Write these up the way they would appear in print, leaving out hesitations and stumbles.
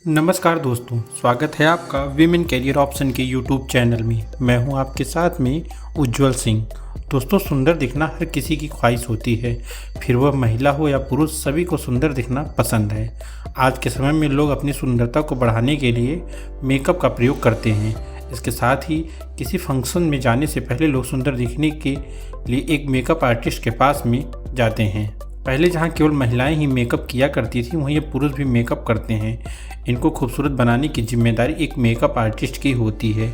नमस्कार दोस्तों, स्वागत है आपका विमेन कैरियर ऑप्शन के यूट्यूब चैनल में। मैं हूं आपके साथ में उज्जवल सिंह। दोस्तों, सुंदर दिखना हर किसी की ख्वाहिश होती है, फिर वह महिला हो या पुरुष, सभी को सुंदर दिखना पसंद है। आज के समय में लोग अपनी सुंदरता को बढ़ाने के लिए मेकअप का प्रयोग करते हैं। इसके साथ ही किसी फंक्शन में जाने से पहले लोग सुंदर दिखने के लिए एक मेकअप आर्टिस्ट के पास में जाते हैं। पहले जहां केवल महिलाएं ही मेकअप किया करती थी, वहीं ये पुरुष भी मेकअप करते हैं। इनको खूबसूरत बनाने की जिम्मेदारी एक मेकअप आर्टिस्ट की होती है।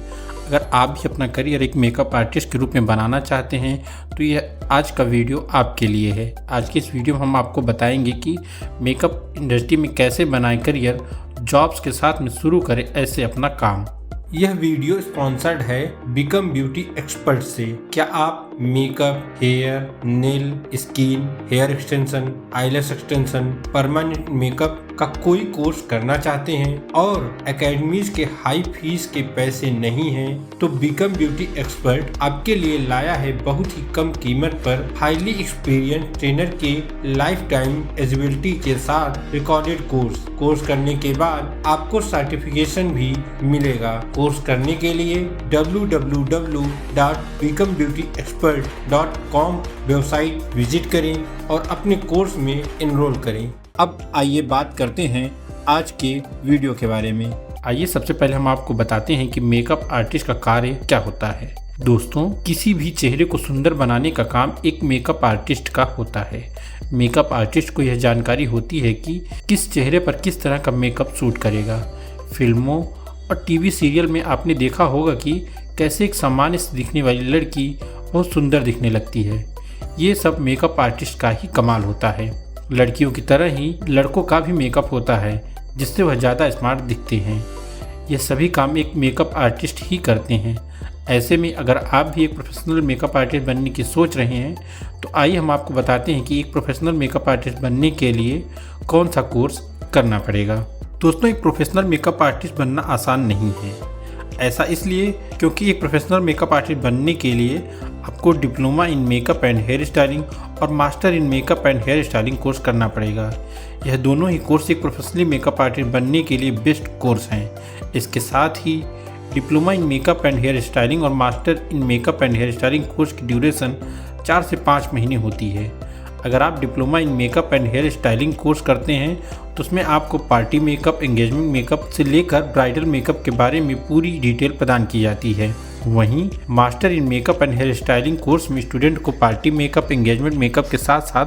अगर आप भी अपना करियर एक मेकअप आर्टिस्ट के रूप में बनाना चाहते हैं तो यह आज का वीडियो आपके लिए है। आज की इस वीडियो में हम आपको बताएंगे कि मेकअप इंडस्ट्री में कैसे बनाएं करियर, जॉब्स के साथ में शुरू करें ऐसे अपना काम। यह वीडियो स्पॉन्सर्ड है बिकम ब्यूटी एक्सपर्ट से। क्या आप makeup, hair, nail, skin, hair extension, eyelash extension, permanent makeup का कोई कोर्स करना चाहते हैं और एकेडमीज के हाई फीस के पैसे नहीं हैं, तो बिकम ब्यूटी एक्सपर्ट आपके लिए लाया है बहुत ही कम कीमत पर हाईली एक्सपीरियंस ट्रेनर के लाइफ टाइम एलिजिबिलिटी के साथ रिकॉर्डेड कोर्स करने के बाद आपको सर्टिफिकेशन भी मिलेगा। कोर्स करने के लिए www.becombeautyexpert.com वेबसाइट विजिट करें और अपने कोर्स में एनरोल करें। अब आइए बात करते हैं आज के वीडियो के बारे में। आइए सबसे पहले हम आपको बताते हैं कि मेकअप आर्टिस्ट का कार्य क्या होता है। दोस्तों, किसी भी चेहरे को सुंदर बनाने का काम एक मेकअप आर्टिस्ट का होता है। मेकअप आर्टिस्ट को यह जानकारी होती है कि किस चेहरे पर किस तरह का मेकअप सूट करेगा। फिल्मों और टीवी सीरियल में आपने देखा होगा कि कैसे एक सामान्य से दिखने वाली लड़की बहुत सुंदर दिखने लगती है। ये सब मेकअप आर्टिस्ट का ही कमाल होता है। लड़कियों की तरह ही लड़कों का भी मेकअप होता है, जिससे वह ज़्यादा स्मार्ट दिखते हैं। यह सभी काम एक मेकअप आर्टिस्ट ही करते हैं। ऐसे में अगर आप भी एक प्रोफेशनल मेकअप आर्टिस्ट बनने की सोच रहे हैं तो आइए हम आपको बताते हैं कि एक प्रोफेशनल मेकअप आर्टिस्ट बनने के लिए कौन सा कोर्स करना पड़ेगा। दोस्तों, एक प्रोफेशनल मेकअप आर्टिस्ट बनना आसान नहीं है। ऐसा इसलिए क्योंकि एक प्रोफेशनल मेकअप आर्टिस्ट बनने के लिए आपको diploma in makeup and hair styling और master in makeup and hair styling course करना पड़ेगा। यह दोनों ही कोर्स एक प्रोफेशनली मेकअप आर्टिस्ट बनने के लिए बेस्ट कोर्स हैं। इसके साथ ही diploma in makeup and hair styling और master in makeup and hair styling course की ड्यूरेशन 4 से 5 महीने होती है। अगर आप diploma in makeup and hair styling course करते हैं तो उसमें आपको पार्टी मेकअप, एंगेजमेंट मेकअप से लेकर ब्राइडल मेकअप के बारे में पूरी डिटेल प्रदान की जाती है। वहीं master in makeup and hair styling course में स्टूडेंट को पार्टी मेकअप, एंगेजमेंट मेकअप के साथ साथ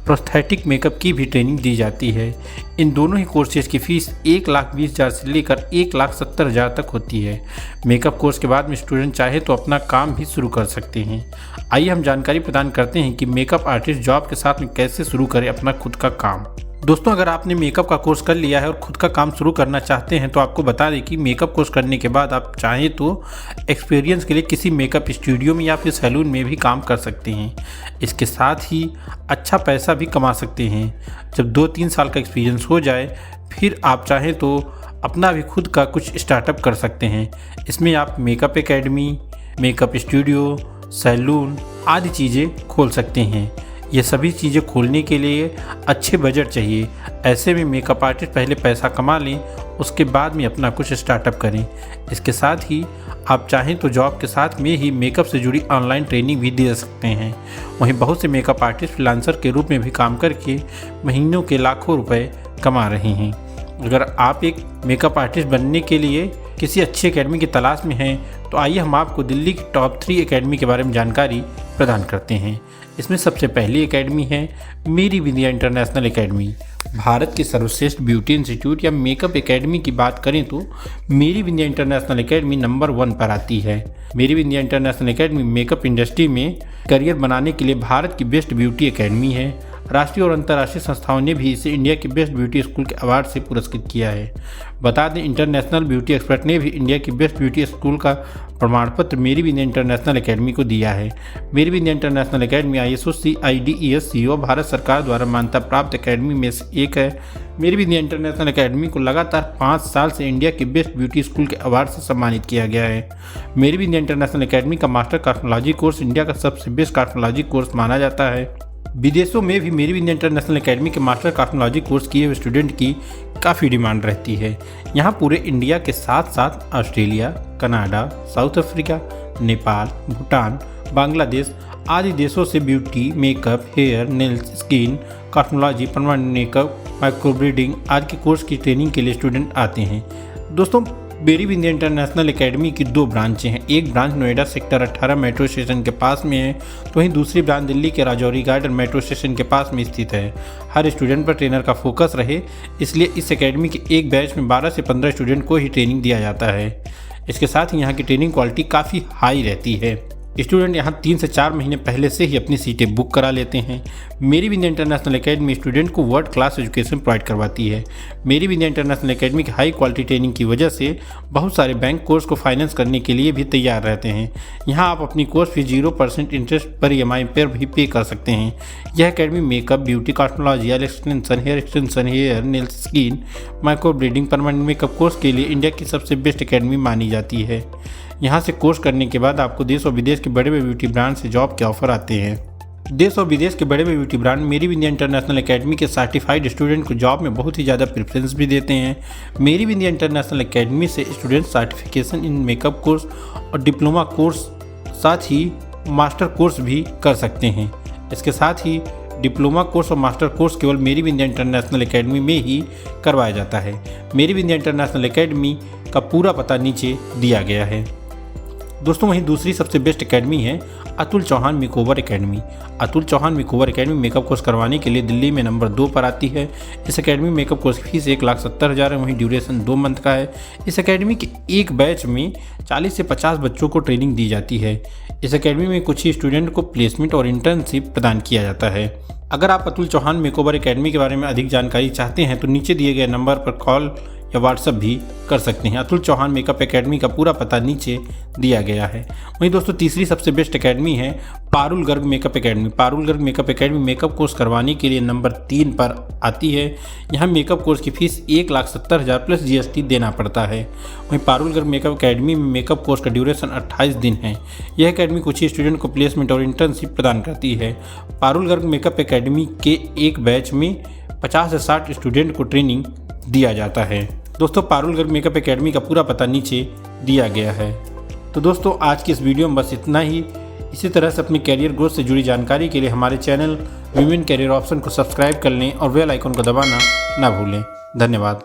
प्रोस्थेटिक मेकअप की भी ट्रेनिंग दी जाती है। इन दोनों ही कोर्सेज की फ़ीस 1,20,000 से लेकर 1,70,000 तक होती है। मेकअप कोर्स के बाद में स्टूडेंट चाहे तो अपना काम भी शुरू कर सकते हैं। आइए हम जानकारी प्रदान करते हैं कि मेकअप आर्टिस्ट जॉब के साथ में कैसे शुरू करें अपना खुद का काम। दोस्तों, अगर आपने मेकअप का कोर्स कर लिया है और खुद का काम शुरू करना चाहते हैं तो आपको बता दें कि मेकअप कोर्स करने के बाद आप चाहें तो एक्सपीरियंस के लिए किसी मेकअप स्टूडियो में या फिर सैलून में भी काम कर सकते हैं। इसके साथ ही अच्छा पैसा भी कमा सकते हैं। जब 2-3 साल का एक्सपीरियंस हो जाए फिर आप चाहें तो अपना भी खुद का कुछ स्टार्टअप कर सकते हैं। इसमें आप makeup academy, makeup studio, salon आदि चीज़ें खोल सकते हैं। ये सभी चीज़ें खोलने के लिए अच्छे बजट चाहिए। ऐसे में मेकअप आर्टिस्ट पहले पैसा कमा लें, उसके बाद में अपना कुछ स्टार्टअप करें। इसके साथ ही आप चाहें तो जॉब के साथ में ही मेकअप से जुड़ी ऑनलाइन ट्रेनिंग भी दे सकते हैं। वहीं बहुत से मेकअप आर्टिस्ट फ्रीलांसर के रूप में भी काम करके महीनों के लाखों रुपए कमा रहे हैं। अगर आप एक मेकअप आर्टिस्ट बनने के लिए किसी अच्छी एकेडमी की तलाश में हैं तो आइए हम आपको दिल्ली की टॉप 3 एकेडमी के बारे में जानकारी प्रदान करते हैं। इसमें सबसे पहली एकेडमी है मेरी विंध्या इंटरनेशनल एकेडमी। भारत के सर्वश्रेष्ठ ब्यूटी इंस्टीट्यूट या मेकअप एकेडमी की बात करें तो मेरी विंध्या इंटरनेशनल एकेडमी नंबर 1 पर आती है। मेरी Vindhya international academy makeup industry में करियर बनाने के लिए भारत की बेस्ट ब्यूटी एकेडमी है। राष्ट्रीय और अंतर्राष्ट्रीय संस्थाओं ने भी इसे इंडिया के बेस्ट ब्यूटी स्कूल के अवार्ड से पुरस्कृत किया है। बता दें, इंटरनेशनल ब्यूटी एक्सपर्ट ने भी इंडिया की बेस्ट ब्यूटी स्कूल का प्रमाण पत्र मेरी विंध्या इंटरनेशनल एकेडमी को दिया है। मेरी Vindhya international academy ISO CIDES CO Bharat सरकार द्वारा मान्यता प्राप्त एकेडमी में से एक है। मेरी विंध्या इंटरनेशनल एकेडमी को लगातार 5 साल से इंडिया के बेस्ट ब्यूटी स्कूल के अवार्ड से सम्मानित किया गया है। मेरी विंध्या इंटरनेशनल एकेडमी का मास्टर कॉस्मेटोलॉजी कोर्स इंडिया का सबसे बेस्ट कॉस्मेटोलॉजी कोर्स माना जाता है। विदेशों में भी मेरी विंध्य इंटरनेशनल एकेडमी के मास्टर कॉस्मेटोलॉजी कोर्स किए हुए स्टूडेंट की काफ़ी डिमांड रहती है। यहाँ पूरे इंडिया के साथ साथ Australia, Canada, South Africa, Nepal, Bhutan, Bangladesh आदि देशों से beauty, makeup, hair, nails, skin, cosmetology, permanent makeup, microblading आदि के कोर्स की ट्रेनिंग के लिए स्टूडेंट आते हैं। दोस्तों, मेरी विंध्य इंटरनेशनल एकेडमी की 2 ब्रांचें हैं। एक branch Noida sector 18 metro station के पास में है, तो वहीं दूसरी ब्रांच दिल्ली के राजौरी गार्डन मेट्रो स्टेशन के पास में स्थित है। हर स्टूडेंट पर ट्रेनर का फोकस रहे, इसलिए इस एकेडमी के एक बैच में 12 से 15 स्टूडेंट को ही ट्रेनिंग दिया जाता है। इसके साथ ही यहाँ की ट्रेनिंग क्वालिटी काफ़ी हाई रहती है। स्टूडेंट यहाँ 3 से 4 महीने पहले से ही अपनी सीटें बुक करा लेते हैं। मेरी विंध्य इंटरनेशनल एकेडमी स्टूडेंट को वर्ल्ड क्लास एजुकेशन प्रोवाइड करवाती है। मेरी विंध्य इंटरनेशनल एकेडमी की हाई क्वालिटी ट्रेनिंग की वजह से बहुत सारे बैंक कोर्स को फाइनेंस करने के लिए भी तैयार रहते हैं। यहाँ आप अपनी कोर्स फीस 0% इंटरेस्ट पर EMI पर भी पे कर सकते हैं। यह academy makeup, beauty, cosmetology, extension, hair, nails, skin, microblading, permanent makeup course के लिए इंडिया की सबसे बेस्ट एकेडमी मानी जाती है। यहाँ से कोर्स करने के बाद आपको देश और विदेश के बड़े बड़े ब्यूटी ब्रांड से जॉब के ऑफर आते हैं। देश और विदेश के बड़े बड़े ब्यूटी ब्रांड मेरी विंध्य इंटरनेशनल एकेडमी के सर्टिफाइड स्टूडेंट को जॉब में बहुत ही ज़्यादा प्रेफरेंस भी देते हैं। मेरी विंध्य इंटरनेशनल एकेडमी से student certification in makeup course और डिप्लोमा कोर्स साथ ही मास्टर कोर्स भी कर सकते हैं। इसके साथ ही डिप्लोमा कोर्स और मास्टर कोर्स केवल मेरी विंध्य इंटरनेशनल एकेडमी में ही करवाया जाता है। मेरी विंध्य इंटरनेशनल एकेडमी का पूरा पता नीचे दिया गया है। दोस्तों, वहीं दूसरी सबसे बेस्ट एकेडमी है Atul Chauhan makeover academy. Atul Chauhan makeover academy makeup course करवाने के लिए दिल्ली में नंबर 2 पर आती है। इस एकेडमी मेकअप कोर्स की फीस 1,70,000 है, वहीं ड्यूरेशन 2 मंथ का है। इस एकेडमी के एक बैच में 40 से 50 बच्चों को ट्रेनिंग दी जाती है। इस एकेडमी में कुछ ही स्टूडेंट को प्लेसमेंट और इंटर्नशिप प्रदान किया जाता है। अगर आप अतुल चौहान मेकओवर एकेडमी के बारे में अधिक जानकारी चाहते हैं तो नीचे दिए गए नंबर पर कॉल या व्हाट्सएप भी कर सकते हैं। अतुल चौहान मेकअप एकेडमी का पूरा पता नीचे दिया गया है। वहीं दोस्तों, तीसरी सबसे बेस्ट एकेडमी है Parul Garg makeup academy. Parul Garg makeup academy makeup course करवाने के लिए नंबर 3 पर आती है। यहाँ मेकअप कोर्स की फीस 1,70,000 प्लस GST देना पड़ता है। वहीं पारुल गर्ग मेकअप एकेडमी में मेकअप कोर्स का ड्यूरेशन 28 दिन है। यह एकेडमी कुछ ही स्टूडेंट को प्लेसमेंट और इंटर्नशिप प्रदान करती है। पारुल गर्ग मेकअप एकेडमी के एक बैच में 50 से 60 स्टूडेंट को ट्रेनिंग दिया जाता है। दोस्तों, पारुल गर्ग मेकअप एकेडमी का पूरा पता नीचे दिया गया है। तो दोस्तों, आज की इस वीडियो में बस इतना ही। इसी तरह से अपनी कैरियर ग्रोथ से जुड़ी जानकारी के लिए हमारे चैनल विमेन कैरियर ऑप्शन को सब्सक्राइब कर लें और बेल आइकन को दबाना ना भूलें। धन्यवाद।